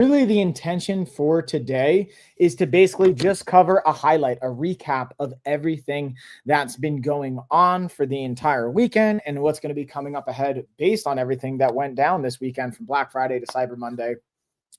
Really, the intention for today is to basically just cover a highlight, a recap of everything that's been going on for the entire weekend and what's going to be coming up ahead based on everything that went down this weekend from Black Friday to Cyber Monday.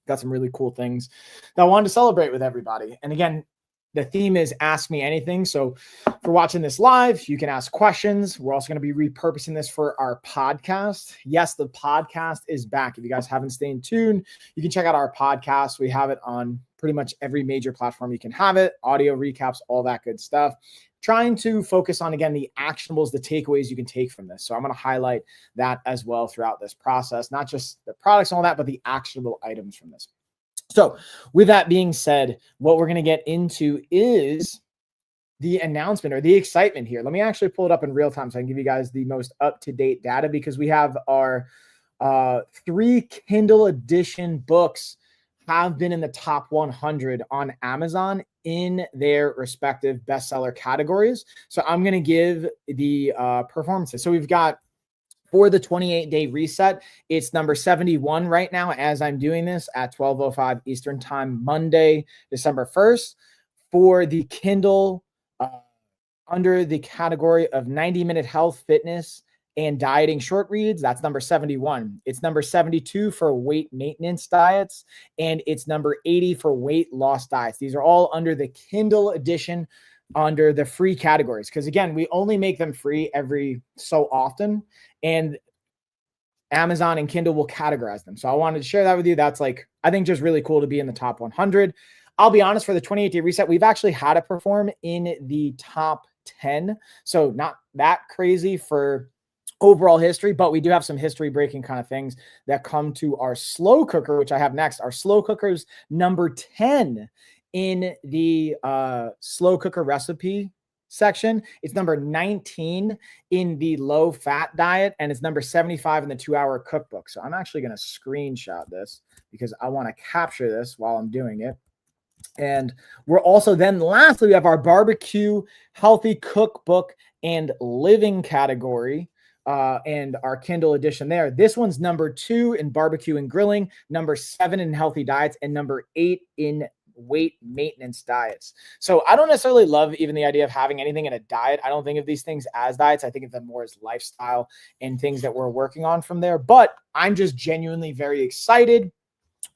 Got some really cool things that I wanted to celebrate with everybody. And again, the theme is Ask Me Anything. So for watching this live, you can ask questions. We're also going to be repurposing this for our podcast. Yes, the podcast is back. If you guys haven't stayed tuned, you can check out our podcast. We have it on pretty much every major platform you can have it, audio recaps, all that good stuff. Trying to focus on, again, the actionables, the takeaways you can take from this. So I'm going to highlight that as well throughout this process, not just the products and all that, but the actionable items from this. So with that being said, what we're going to get into is the announcement or the excitement here. Let me actually pull it up in real time so I can give you guys the most up-to-date data, because we have our 3 Kindle edition books have been in the top 100 on Amazon in their respective bestseller categories. So I'm going to give the performances. So we've got, for the 28-day reset, it's number 71 right now as I'm doing this at 12:05 Eastern Time, Monday, December 1st. For the Kindle, under the category of 90-minute health, fitness, and dieting short reads, that's number 71. It's number 72 for weight maintenance diets, and it's number 80 for weight loss diets. These are all under the Kindle edition, under the free categories, because again, we only make them free every so often, and Amazon and Kindle will categorize them. So I wanted to share that with you. That's, like, I think just really cool to be in the top 100. I'll be honest, for the 28-day reset, we've actually had it perform in the top 10. So not that crazy for overall history, but we do have some history breaking kind of things that come to our slow cooker, which I have next. Our slow cooker is number 10 in the slow cooker recipe section. It's number 19 in the low fat diet, and it's number 75 in the 2-hour cookbook. So I'm actually going to screenshot this because I want to capture this while I'm doing it. And we're also then, lastly, we have our barbecue healthy cookbook and living category, and our Kindle edition there. This one's number 2 in barbecue and grilling, number 7 in healthy diets, and number 8 in weight maintenance diets. So I don't necessarily love even the idea of having anything in a diet. I don't think of these things as diets. I think of them more as lifestyle and things that we're working on from there. But I'm just genuinely very excited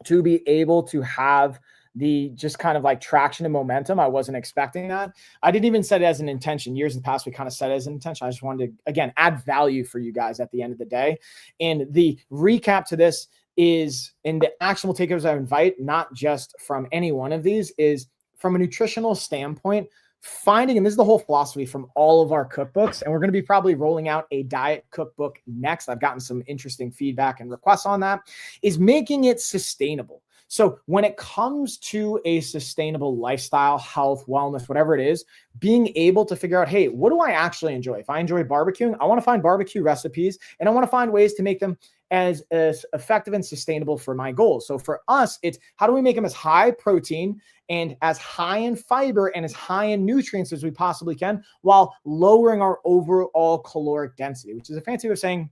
to be able to have the just kind of like traction and momentum. I wasn't expecting that. I didn't even set it as an intention. Years in the past, we kind of set it as an intention. I just wanted to, again, add value for you guys at the end of the day. And the recap to this is, in the actionable takeaways I invite, not just from any one of these, is from a nutritional standpoint, finding, and this is the whole philosophy from all of our cookbooks, and we're going to be probably rolling out a diet cookbook next. I've gotten some interesting feedback and requests on that, is making it sustainable. So when it comes to a sustainable lifestyle, health, wellness, whatever it is, being able to figure out, hey, what do I actually enjoy? If I enjoy barbecuing, I want to find barbecue recipes, and I want to find ways to make them as effective and sustainable for my goals. So for us, it's how do we make them as high protein and as high in fiber and as high in nutrients as we possibly can, while lowering our overall caloric density, which is a fancy way of saying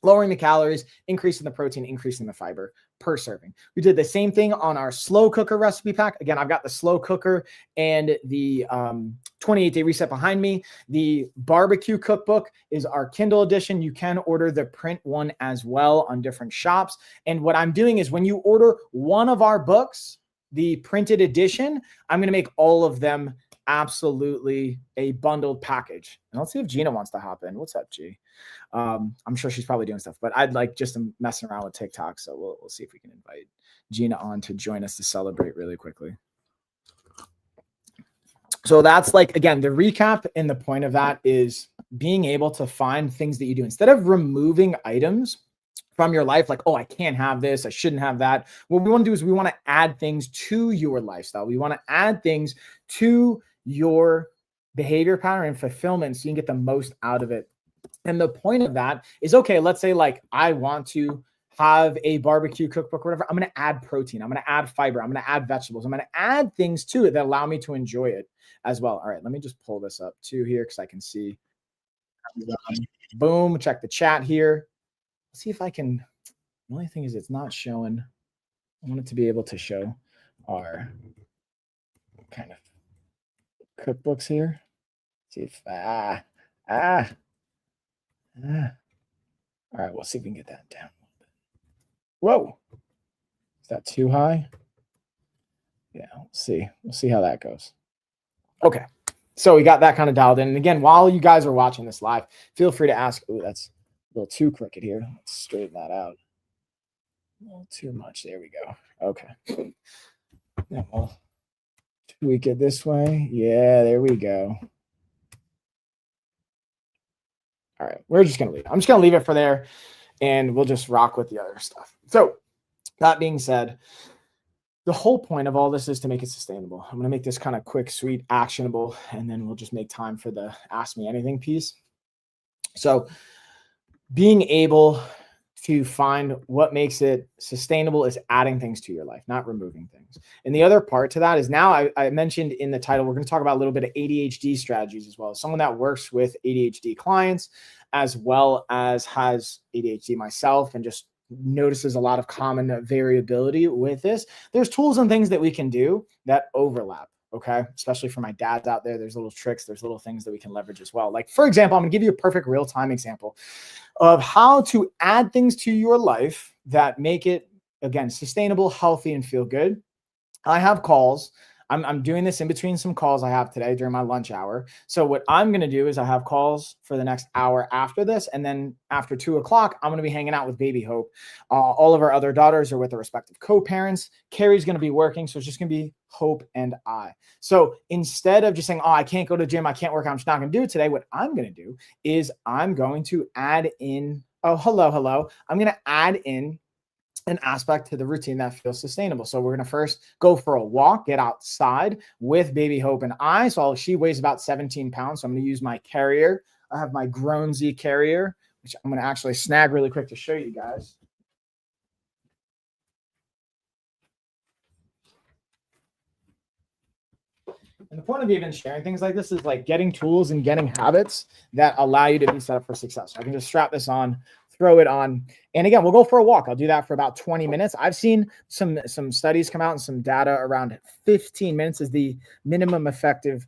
lowering the calories, increasing the protein, increasing the fiber per serving. We did the same thing on our slow cooker recipe pack. Again, I've got the slow cooker and the 28-day reset behind me. The barbecue cookbook is our Kindle edition. You can order the print one as well on different shops. And what I'm doing is, when you order one of our books, the printed edition, I'm going to make all of them absolutely a bundled package. And let's see if Gina wants to hop in. What's up, G? I'm sure she's probably doing stuff, but I'd like just to messing around with TikTok. So we'll see if we can invite Gina on to join us to celebrate really quickly. So that's, like, again, the recap, and the point of that is being able to find things that you do instead of removing items from your life, like, oh, I can't have this, I shouldn't have that. What we want to do is we want to add things to your lifestyle. We want to add things to your behavior pattern and fulfillment so you can get the most out of it. And the point of that is, okay, let's say, like, I want to have a barbecue cookbook or whatever. I'm going to add protein. I'm going to add fiber. I'm going to add vegetables. I'm going to add things to it that allow me to enjoy it as well. All right, let me just pull this up too here because I can see. Boom, check the chat here. Let's see if I can. The only thing is it's not showing I want it to be able to show our kind of cookbooks here. See if ah. All right, we'll see if we can get that down. Whoa, is that too high? Yeah, we'll see how that goes. Okay, so we got that kind of dialed in. And again, while you guys are watching this live, feel free to ask. Oh, that's a little too crooked here. Let's straighten that out. A little too much. There we go. Okay. Yeah, we'll tweak it this way. Yeah, there we go. All right, we're just going to leave it. I'm just going to leave it for there, and we'll just rock with the other stuff. So that being said, the whole point of all this is to make it sustainable. I'm going to make this kind of quick, sweet, actionable, and then we'll just make time for the Ask Me Anything piece. So being able to find what makes it sustainable is adding things to your life, not removing things. And the other part to that is now I mentioned in the title, we're going to talk about a little bit of ADHD strategies as well. As someone that works with ADHD clients, as well as has ADHD myself and just notices a lot of common variability with this. There's tools and things that we can do that overlap. Okay. Especially for my dads out there, there's little tricks, there's little things that we can leverage as well. Like, for example, I'm going to give you a perfect real-time example of how to add things to your life that make it, again, sustainable, healthy, and feel good. I have calls. I'm doing this in between some calls I have today during my lunch hour. So what I'm going to do is I have calls for the next hour after this. And then after 2 o'clock, I'm going to be hanging out with baby Hope. All of our other daughters are with their respective co-parents. Carrie's going to be working. So it's just going to be Hope and I. So instead of just saying, oh, I can't go to the gym, I can't work out, I'm just not going to do it today. What I'm going to do is I'm going to add in, oh, hello. I'm going to add in an aspect to the routine that feels sustainable. So we're going to first go for a walk, get outside with baby Hope and I. So she weighs about 17 pounds. So I'm going to use my carrier. I have my Groansy carrier, which I'm going to actually snag really quick to show you guys. And the point of even sharing things like this is like getting tools and getting habits that allow you to be set up for success. So I can just strap this on, throw it on. And again, we'll go for a walk. I'll do that for about 20 minutes. I've seen some studies come out and some data around 15 minutes is the minimum effective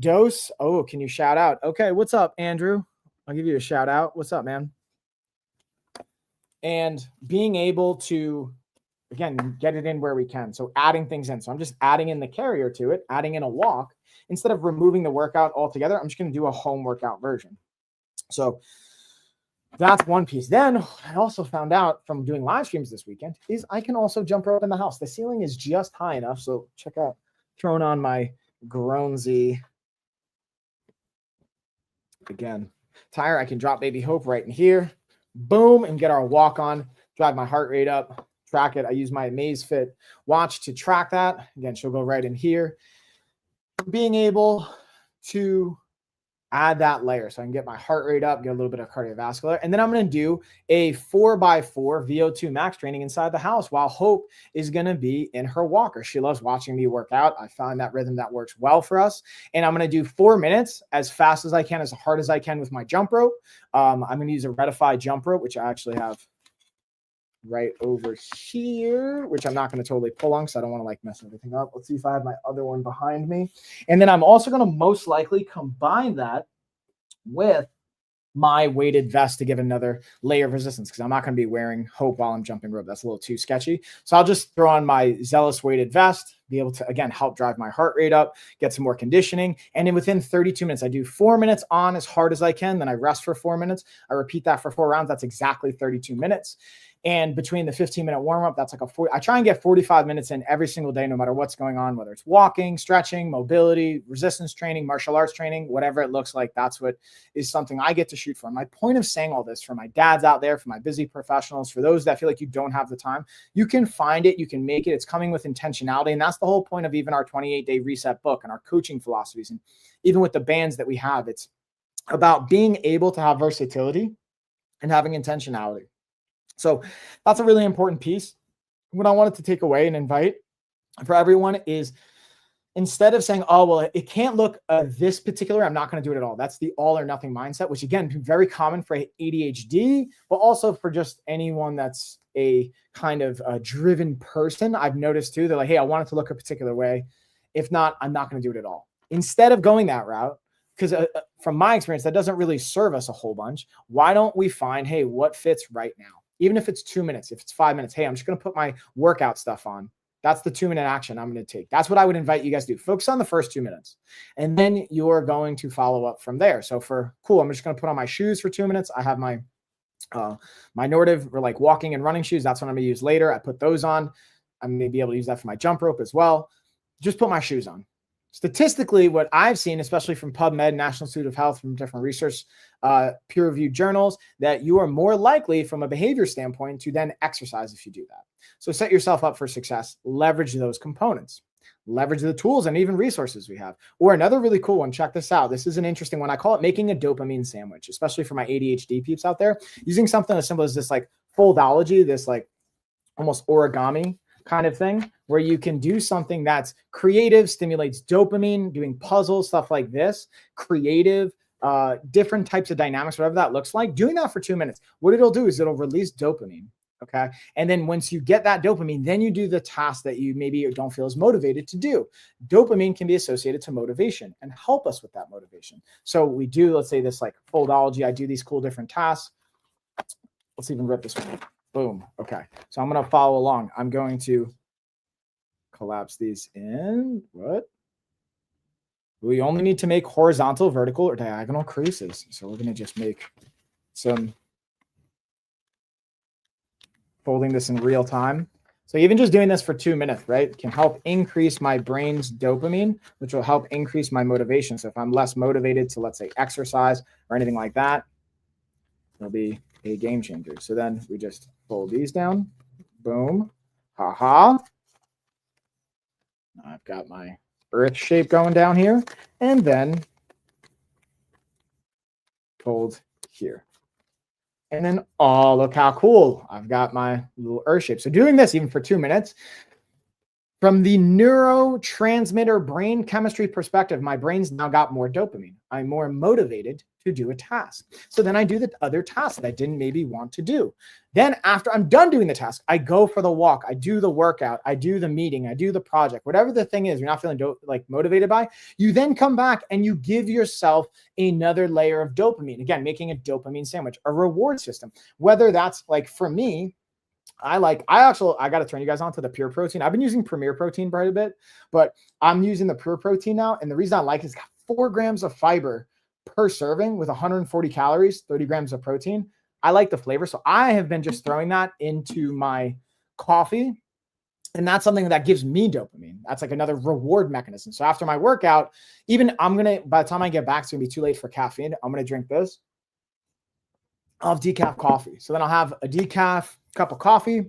dose. Oh, can you shout out? Okay. What's up, Andrew? I'll give you a shout out. What's up, man? And being able to, again, get it in where we can. So adding things in. So I'm just adding in the carrier to it, adding in a walk. Instead of removing the workout altogether, I'm just going to do a home workout version. So that's one piece. Then I also found out from doing live streams this weekend is I can also jump rope in the house. The ceiling is just high enough. So check out, throwing on my Groansy. Again, tire, I can drop baby Hope right in here. Boom, and get our walk on, drive my heart rate up, track it. I use my Amazfit watch to track that. Again, she'll go right in here. Being able to add that layer so I can get my heart rate up, get a little bit of cardiovascular. And then I'm going to do a 4x4 VO2 max training inside the house while Hope is going to be in her walker. She loves watching me work out. I found that rhythm that works well for us. And I'm going to do 4 minutes as fast as I can, as hard as I can with my jump rope. I'm going to use a Redify jump rope, which I actually have right over here, which I'm not going to totally pull on because I don't want to like mess everything up. Let's see if I have my other one behind me. And then I'm also going to most likely combine that with my weighted vest to give another layer of resistance because I'm not going to be wearing Hope while I'm jumping rope. That's a little too sketchy. So I'll just throw on my Zealous weighted vest, be able to, again, help drive my heart rate up, get some more conditioning. And then within 32 minutes, I do 4 minutes on as hard as I can. Then I rest for 4 minutes. I repeat that for 4 rounds. That's exactly 32 minutes. And between the 15-minute warm-up, that's like I try and get 45 minutes in every single day, no matter what's going on, whether it's walking, stretching, mobility, resistance training, martial arts training, whatever it looks like, that's what is something I get to shoot for. My point of saying all this for my dads out there, for my busy professionals, for those that feel like you don't have the time, you can find it, you can make it. It's coming with intentionality. And that's the whole point of even our 28-day reset book and our coaching philosophies. And even with the bands that we have, it's about being able to have versatility and having intentionality. So that's a really important piece. What I wanted to take away and invite for everyone is instead of saying, oh, well, it can't look this particular, I'm not going to do it at all. That's the all or nothing mindset, which again, very common for ADHD, but also for just anyone that's a kind of driven person. I've noticed too, they're like, hey, I want it to look a particular way. If not, I'm not going to do it at all. Instead of going that route, because from my experience, that doesn't really serve us a whole bunch. Why don't we find, hey, what fits right now? Even if it's 2 minutes, if it's 5 minutes, hey, I'm just going to put my workout stuff on. That's the 2-minute action I'm going to take. That's what I would invite you guys to do. Focus on the first 2 minutes, and then you're going to follow up from there. So I'm just going to put on my shoes for 2 minutes. I have my Nordiv or like walking and running shoes. That's what I'm going to use later. I put those on. I'm going to be able to use that for my jump rope as well. Just put my shoes on. Statistically, what I've seen, especially from PubMed, National Institute of Health, from different research, peer-reviewed journals, that you are more likely from a behavior standpoint to then exercise if you do that. So set yourself up for success. Leverage those components. Leverage the tools and even resources we have. Or another really cool one, check this out. This is an interesting one. I call it making a dopamine sandwich, especially for my ADHD peeps out there. Using something as simple as this like foldology, this like almost origami kind of thing, where you can do something that's creative, stimulates dopamine, doing puzzles, stuff like this, creative, different types of dynamics, whatever that looks like, doing that for 2 minutes. What it'll do is it'll release dopamine. Okay. And then once you get that dopamine, then you do the task that you maybe don't feel as motivated to do. Dopamine can be associated to motivation and help us with that motivation. So we do, let's say this like foldology, I do these cool different tasks. Let's even rip this one. Boom. Okay. So I'm going to follow along. I'm going to collapse these in. What? We only need to make horizontal, vertical, or diagonal creases. So we're going to just make some folding this in real time. So even just doing this for 2 minutes, right, can help increase my brain's dopamine, which will help increase my motivation. So if I'm less motivated to, let's say, exercise or anything like that, it'll be a game changer. So then we just fold these down. Boom. Ha. I've got my earth shape going down here, and then fold here. And then, oh, look how cool. I've got my little earth shape. So doing this even for 2 minutes, from the neurotransmitter brain chemistry perspective, my brain's now got more dopamine. I'm more motivated to do a task. So then I do the other task that I didn't maybe want to do. Then after I'm done doing the task, I go for the walk, I do the workout, I do the meeting, I do the project, whatever the thing is you're not feeling motivated by, you then come back and you give yourself another layer of dopamine. Again, making a dopamine sandwich, a reward system. Whether that's like for me, I got to turn you guys on to the Pure Protein. I've been using Premier Protein quite a bit, but I'm using the Pure Protein now. And the reason I like it is it's got 4 grams of fiber per serving with 140 calories, 30 grams of protein. I like the flavor. So I have been just throwing that into my coffee. And that's something that gives me dopamine. That's like another reward mechanism. So after my workout, even by the time I get back, it's going to be too late for caffeine. I'm going to drink this. I'll have decaf coffee. So then I'll have a decaf cup of coffee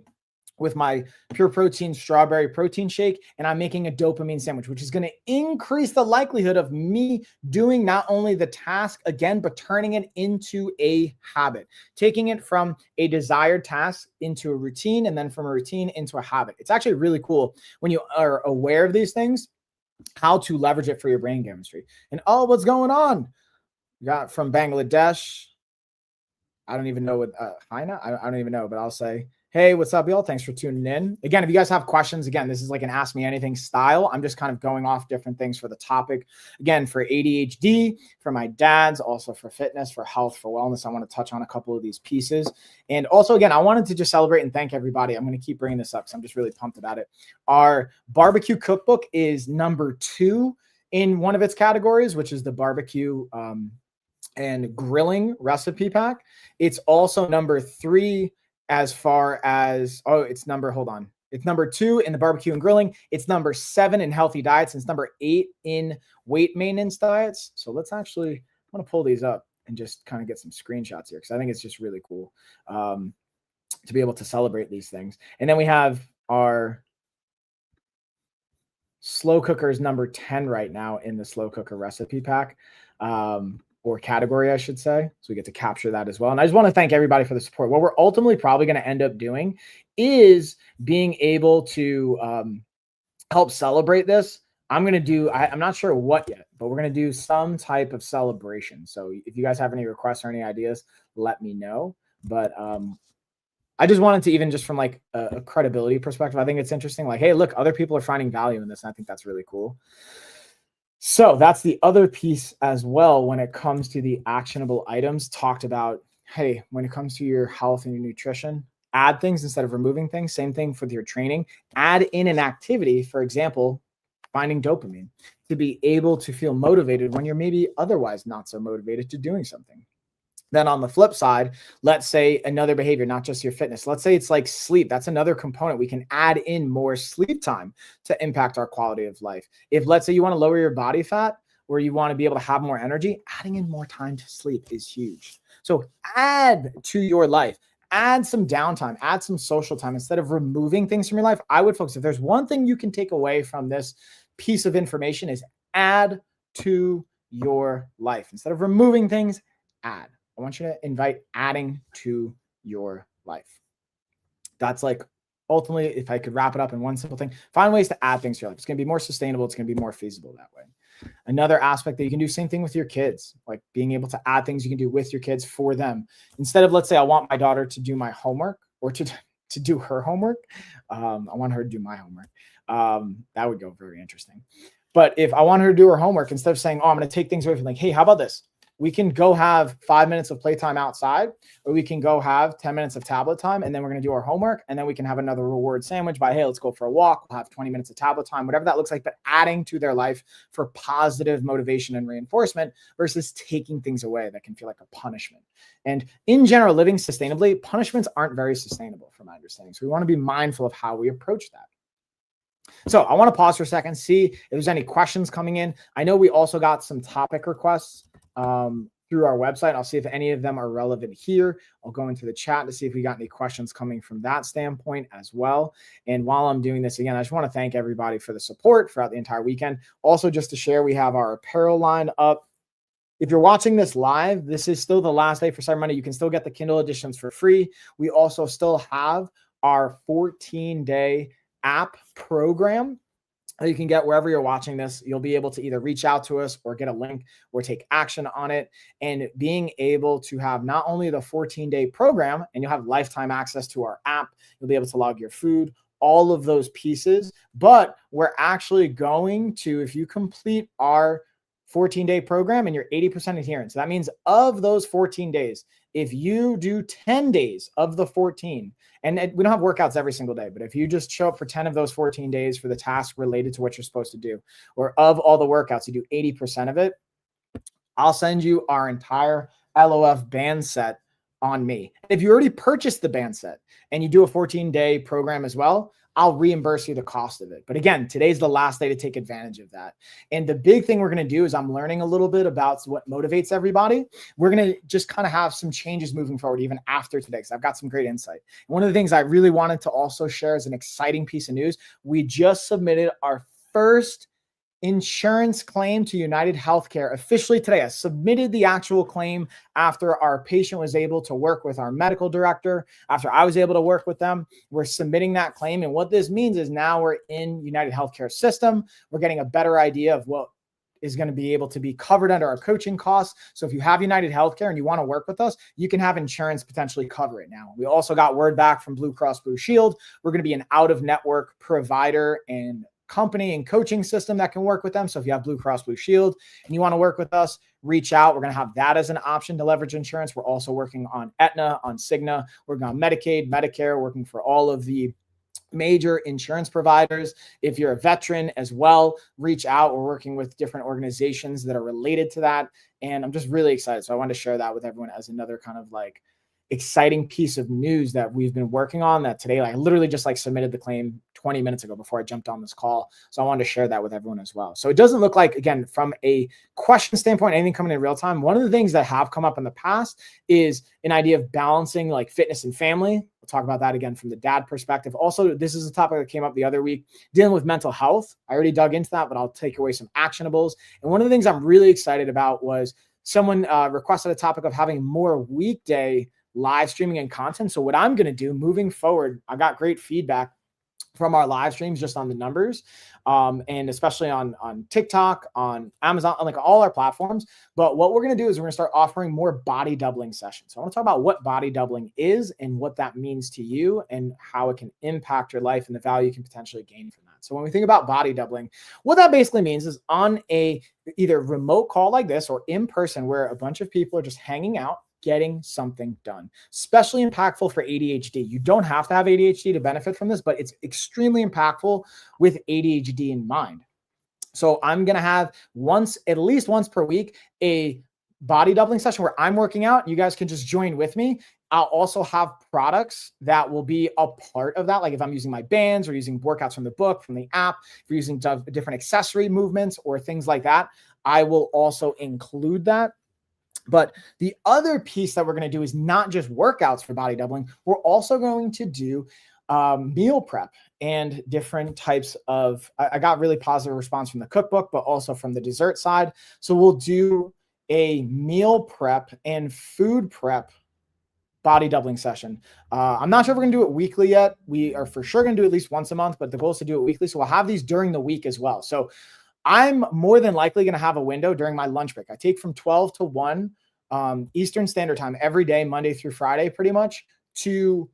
with my Pure Protein strawberry protein shake, and I'm making a dopamine sandwich, which is going to increase the likelihood of me doing not only the task again, but turning it into a habit, taking it from a desired task into a routine, and then from a routine into a habit. It's actually really cool when you are aware of these things, how to leverage it for your brain chemistry. And what's going on? We got from Bangladesh. I don't even know what Hina. I don't even know, but I'll say, hey, what's up, y'all? Thanks for tuning in. Again, if you guys have questions, again, this is like an Ask Me Anything style. I'm just kind of going off different things for the topic. Again, for ADHD, for my dads, also for fitness, for health, for wellness. I want to touch on a couple of these pieces. And also, again, I wanted to just celebrate and thank everybody. I'm going to keep bringing this up because I'm just really pumped about it. Our barbecue cookbook is number 2 in one of its categories, which is the barbecue and grilling recipe pack. It's also number 3 as far as, it's number 2 in the barbecue and grilling. It's number 7 in healthy diets. And it's number 8 in weight maintenance diets. So let's actually, I'm going to pull these up and just kind of get some screenshots here, because I think it's just really cool to be able to celebrate these things. And then we have our slow cookers number 10 right now in the slow cooker recipe pack. Or category, I should say. So we get to capture that as well. And I just want to thank everybody for the support. What we're ultimately probably going to end up doing is being able to help celebrate this I'm going to do, I'm not sure what yet, but we're going to do some type of celebration. So if you guys have any requests or any ideas, let me know. But I just wanted to, even just from like a credibility perspective, I think it's interesting. Like, hey, look, other people are finding value in this. And I think that's really cool. So that's the other piece as well when it comes to the actionable items talked about. Hey, when it comes to your health and your nutrition, add things instead of removing things. Same thing with your training. Add in an activity, for example, finding dopamine to be able to feel motivated when you're maybe otherwise not so motivated to doing something. Then on the flip side, let's say another behavior, not just your fitness. Let's say it's like sleep. That's another component. We can add in more sleep time to impact our quality of life. If let's say you want to lower your body fat or you want to be able to have more energy, adding in more time to sleep is huge. So add to your life, add some downtime, add some social time. Instead of removing things from your life, I would focus. If there's one thing you can take away from this piece of information is add to your life. Instead of removing things, add. I want you to invite adding to your life. That's like ultimately, if I could wrap it up in one simple thing, find ways to add things to your life. It's going to be more sustainable. It's going to be more feasible that way. Another aspect that you can do, same thing with your kids, like being able to add things you can do with your kids for them. Instead of, let's say, I want my daughter to do my homework or to do her homework. I want her to do my homework. That would go very interesting. But if I want her to do her homework, instead of saying, oh, I'm going to take things away from, like, hey, how about this? We can go have 5 minutes of playtime outside, or we can go have 10 minutes of tablet time, and then we're going to do our homework, and then we can have another reward sandwich by, hey, let's go for a walk. We'll have 20 minutes of tablet time, whatever that looks like, but adding to their life for positive motivation and reinforcement versus taking things away that can feel like a punishment. And in general, living sustainably, punishments aren't very sustainable from my understanding. So we want to be mindful of how we approach that. So I want to pause for a second, see if there's any questions coming in. I know we also got some topic requests through our website. I'll see if any of them are relevant here. I'll go into the chat to see if we got any questions coming from that standpoint as well. And while I'm doing this again, I just want to thank everybody for the support throughout the entire weekend. Also, just to share, we have our apparel line up. If you're watching this live, this is still the last day for Cyber Monday. You can still get the Kindle editions for free. We also still have our 14-day app program that you can get wherever you're watching this. You'll be able to either reach out to us or get a link or take action on it. And being able to have not only the 14-day program, and you'll have lifetime access to our app, you'll be able to log your food, all of those pieces, but we're actually going to, if you complete our 14-day program and you're 80% adherent. So that means of those 14 days, if you do 10 days of the 14, and we don't have workouts every single day, but if you just show up for 10 of those 14 days for the task related to what you're supposed to do, or of all the workouts, you do 80% of it, I'll send you our entire LOF band set on me. If you already purchased the band set and you do a 14-day program as well, I'll reimburse you the cost of it. But again, today's the last day to take advantage of that. And the big thing we're going to do is I'm learning a little bit about what motivates everybody. We're going to just kind of have some changes moving forward, even after today, because I've got some great insight. And one of the things I really wanted to also share as an exciting piece of news, we just submitted our first insurance claim to United Healthcare officially today. I submitted the actual claim after our patient was able to work with our medical director, after I was able to work with them. We're submitting that claim. And what this means is now we're in United Healthcare system. We're getting a better idea of what is going to be able to be covered under our coaching costs. So if you have United Healthcare and you want to work with us, you can have insurance potentially cover it now. We also got word back from Blue Cross Blue Shield. We're going to be an out-of-network provider and company and coaching system that can work with them. So if you have Blue Cross Blue Shield and you want to work with us, reach out. We're going to have that as an option to leverage insurance. We're also working on Aetna, on Cigna, working on Medicaid, Medicare, working for all of the major insurance providers. If you're a veteran as well, reach out. We're working with different organizations that are related to that. And I'm just really excited. So I wanted to share that with everyone as another kind of like exciting piece of news that we've been working on that today. I literally just like submitted the claim 20 minutes ago before I jumped on this call. So I wanted to share that with everyone as well. So it doesn't look like, again, from a question standpoint, anything coming in real time. One of the things that have come up in the past is an idea of balancing like fitness and family. We'll talk about that again from the dad perspective. Also, this is a topic that came up the other week, dealing with mental health. I already dug into that, but I'll take away some actionables. And one of the things I'm really excited about was someone requested a topic of having more weekday live streaming and content. So what I'm going to do moving forward, I got great feedback from our live streams just on the numbers, and especially on TikTok, on Amazon, on like all our platforms. But what we're going to do is we're going to start offering more body doubling sessions. So I want to talk about what body doubling is and what that means to you and how it can impact your life and the value you can potentially gain from that. So when we think about body doubling, what that basically means is on a either remote call like this or in person where a bunch of people are just hanging out, getting something done. Especially impactful for ADHD. You don't have to have ADHD to benefit from this, but it's extremely impactful with ADHD in mind. So I'm going to have at least once per week, a body doubling session where I'm working out. You guys can just join with me. I'll also have products that will be a part of that. Like if I'm using my bands or using workouts from the book, from the app, if you're using different accessory movements or things like that, I will also include that. But the other piece that we're going to do is not just workouts for body doubling. We're also going to do meal prep and different types of, I got really positive response from the cookbook, but also from the dessert side. So we'll do a meal prep and food prep body doubling session. I'm not sure if we're going to do it weekly yet. We are for sure going to do at least once a month, but the goal is to do it weekly. So we'll have these during the week as well. So I'm more than likely going to have a window during my lunch break. I take from 12 to 1 Eastern Standard Time every day, Monday through Friday, pretty much, to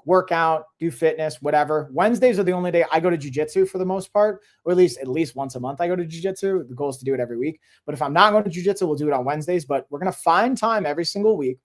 work out, do fitness, whatever. Wednesdays are the only day I go to jiu-jitsu for the most part, or at least once a month I go to jiu-jitsu. The goal is to do it every week. But if I'm not going to jiu-jitsu, we'll do it on Wednesdays. But we're going to find time every single week.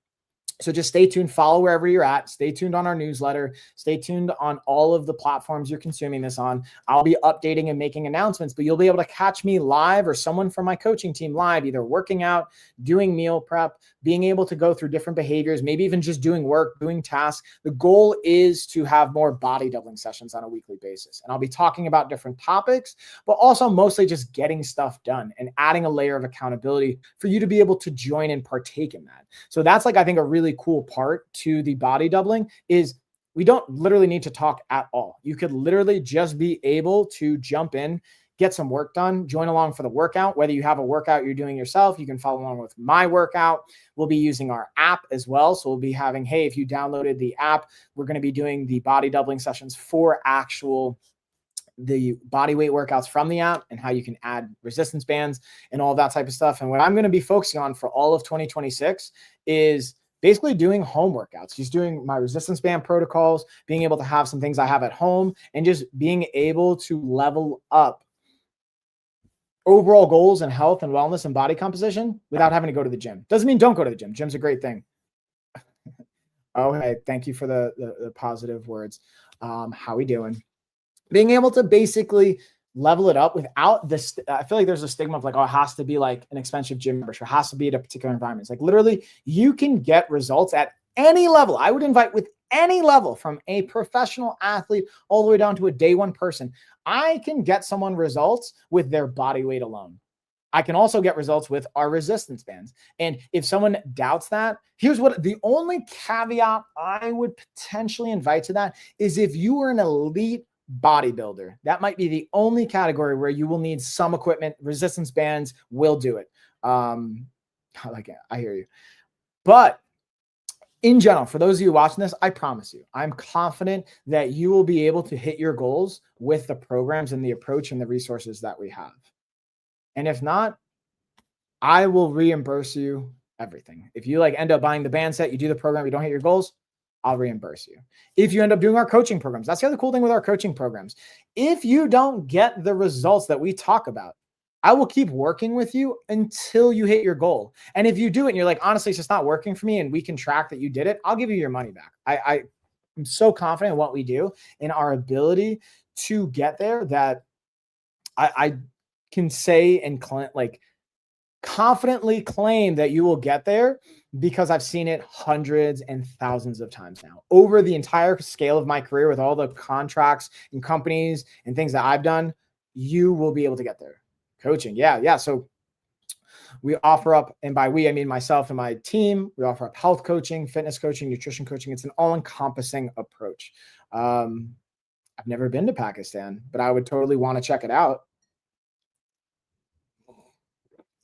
So just stay tuned, follow wherever you're at, stay tuned on our newsletter, stay tuned on all of the platforms you're consuming this on. I'll be updating and making announcements, but you'll be able to catch me live or someone from my coaching team live, either working out, doing meal prep, being able to go through different behaviors, maybe even just doing work, doing tasks. The goal is to have more body doubling sessions on a weekly basis. And I'll be talking about different topics, but also mostly just getting stuff done and adding a layer of accountability for you to be able to join and partake in that. So that's like, I think, a really cool part to the body doubling is we don't literally need to talk at all. You could literally just be able to jump in, get some work done, join along for the workout. Whether you have a workout you're doing yourself, you can follow along with my workout. We'll be using our app as well. So we'll be having, hey, if you downloaded the app, we're going to be doing the body doubling sessions for the body weight workouts from the app and how you can add resistance bands and all that type of stuff. And what I'm going to be focusing on for all of 2026 is basically doing home workouts, just doing my resistance band protocols, being able to have some things I have at home, and just being able to level up overall goals and health and wellness and body composition without having to go to the gym. Doesn't mean don't go to the gym. Gym's a great thing. Oh, hey, thank you for the positive words. How we doing? Being able to basically level it up without this. I feel like there's a stigma of like, oh, it has to be like an expensive gym membership. It has to be at a particular environment. It's like literally you can get results at any level. I would invite with any level from a professional athlete all the way down to a day one person. I can get someone results with their body weight alone. I can also get results with our resistance bands. And if someone doubts that, here's what the only caveat I would potentially invite to that is if you are an elite bodybuilder. That might be the only category where you will need some equipment. Resistance bands will do it. I hear you. But in general, for those of you watching this, I promise you, I'm confident that you will be able to hit your goals with the programs and the approach and the resources that we have. And if not, I will reimburse you everything. If you end up buying the band set, you do the program, you don't hit your goals, I'll reimburse you. If you end up doing our coaching programs, that's the other cool thing with our coaching programs. If you don't get the results that we talk about, I will keep working with you until you hit your goal. And if you do it and you're like, honestly, it's just not working for me and we can track that you did it, I'll give you your money back. I'm so confident in what we do, in our ability to get there, that I can say and confidently claim that you will get there because I've seen it hundreds and thousands of times now over the entire scale of my career with all the contracts and companies and things that I've done. You will be able to get there. Coaching. Yeah. So we offer up, and by we, I mean myself and my team, we offer up health coaching, fitness coaching, nutrition coaching. It's an all-encompassing approach. I've never been to Pakistan, but I would totally want to check it out.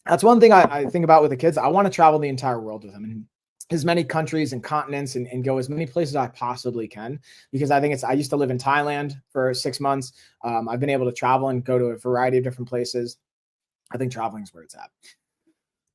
That's one thing I think about with the kids. I want to travel the entire world with them. And as many countries and continents and go as many places as I possibly can, because I think I used to live in Thailand for 6 months. I've been able to travel and go to a variety of different places. I think traveling is where it's at.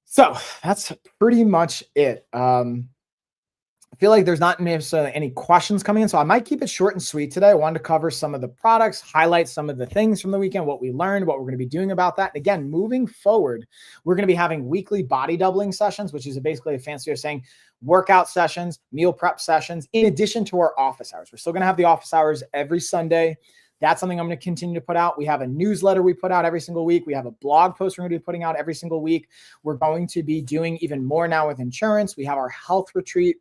So that's pretty much it. I feel like there's not necessarily any questions coming in, so I might keep it short and sweet today. I wanted to cover some of the products, highlight some of the things from the weekend, what we learned, what we're going to be doing about that. And again, moving forward, we're going to be having weekly body doubling sessions, which is basically a fancy way of saying workout sessions, meal prep sessions, in addition to our office hours. We're still going to have the office hours every Sunday. That's something I'm going to continue to put out. We have a newsletter we put out every single week. We have a blog post we're going to be putting out every single week. We're going to be doing even more now with insurance. We have our health retreat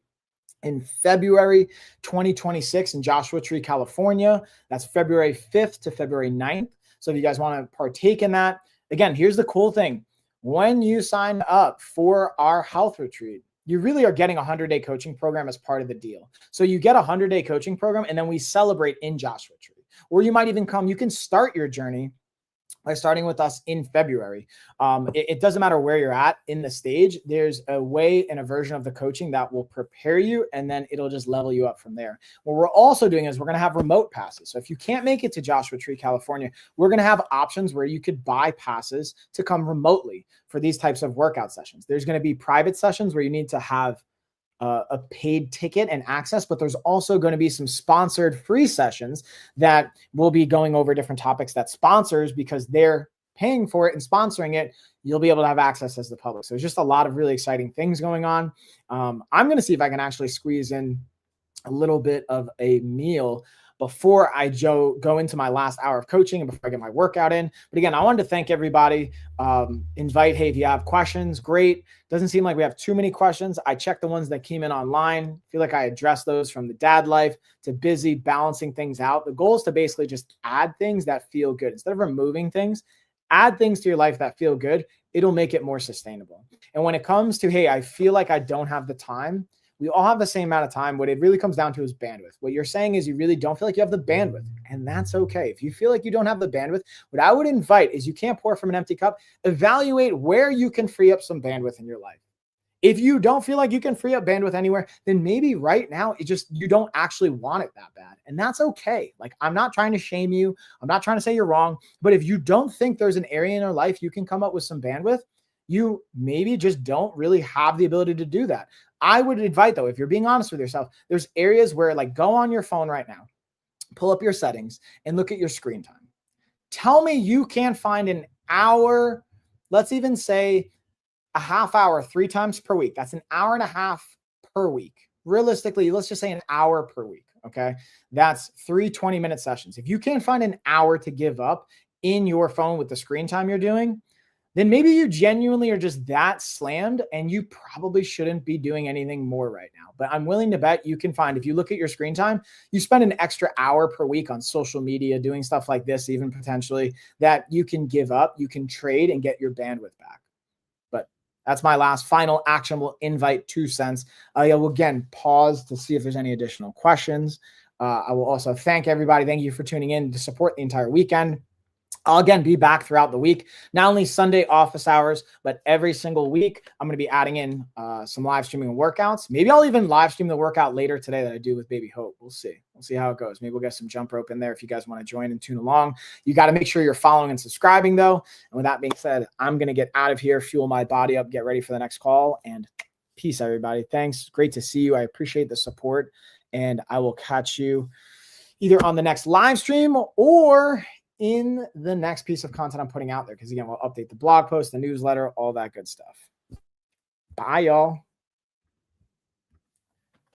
in February 2026 in Joshua Tree, California. That's February 5th to February 9th. So if you guys want to partake in that, again, here's the cool thing. When you sign up for our health retreat, you really are getting a 100-day coaching program as part of the deal. So you get a 100-day coaching program, and then we celebrate in Joshua Tree. Or you might even come, you can start your journey by starting with us in February. It doesn't matter where you're at in the stage. There's a way and a version of the coaching that will prepare you, and then it'll just level you up from there. What we're also doing is we're going to have remote passes. So if you can't make it to Joshua Tree, California, we're going to have options where you could buy passes to come remotely for these types of workout sessions. There's going to be private sessions where you need to have a paid ticket and access, but there's also going to be some sponsored free sessions that will be going over different topics that sponsors, because they're paying for it and sponsoring it, you'll be able to have access as the public. So there's just a lot of really exciting things going on. I'm going to see if I can actually squeeze in a little bit of a meal before I go into my last hour of coaching and before I get my workout in. But again, I wanted to thank everybody. Invite, hey, if you have questions, great. Doesn't seem like we have too many questions. I checked the ones that came in online. Feel like I addressed those, from the dad life to busy, balancing things out. The goal is to basically just add things that feel good. Instead of removing things, add things to your life that feel good. It'll make it more sustainable. And when it comes to, hey, I feel like I don't have the time, we all have the same amount of time. What it really comes down to is bandwidth. What you're saying is you really don't feel like you have the bandwidth, and that's okay. If you feel like you don't have the bandwidth, what I would invite is, you can't pour from an empty cup. Evaluate where you can free up some bandwidth in your life. If you don't feel like you can free up bandwidth anywhere, then maybe right now you don't actually want it that bad. And that's okay. Like, I'm not trying to shame you. I'm not trying to say you're wrong. But if you don't think there's an area in your life you can come up with some bandwidth, you maybe just don't really have the ability to do that. I would invite, though, if you're being honest with yourself, there's areas where, like, go on your phone right now, pull up your settings and look at your screen time. Tell me you can't find an hour, let's even say a half hour 3 times per week. That's an hour and a half per week. Realistically, let's just say an hour per week. Okay. That's 3 20-minute sessions. If you can't find an hour to give up in your phone with the screen time you're doing, then maybe you genuinely are just that slammed and you probably shouldn't be doing anything more right now. But I'm willing to bet you can find, if you look at your screen time, you spend an extra hour per week on social media, doing stuff like this, even potentially, that you can give up, you can trade and get your bandwidth back. But that's my last final actionable invite, 2 cents. I will again pause to see if there's any additional questions. I will also thank everybody. Thank you for tuning in to support the entire weekend. I'll again be back throughout the week, not only Sunday office hours, but every single week. I'm going to be adding in some live streaming workouts. Maybe I'll even live stream the workout later today that I do with Baby Hope. We'll see. We'll see how it goes. Maybe we'll get some jump rope in there if you guys want to join and tune along. You got to make sure you're following and subscribing, though. And with that being said, I'm going to get out of here, fuel my body up, get ready for the next call, and peace, everybody. Thanks. Great to see you. I appreciate the support, and I will catch you either on the next live stream or in the next piece of content I'm putting out there. Because again, we'll update the blog post, the newsletter, all that good stuff. Bye, y'all.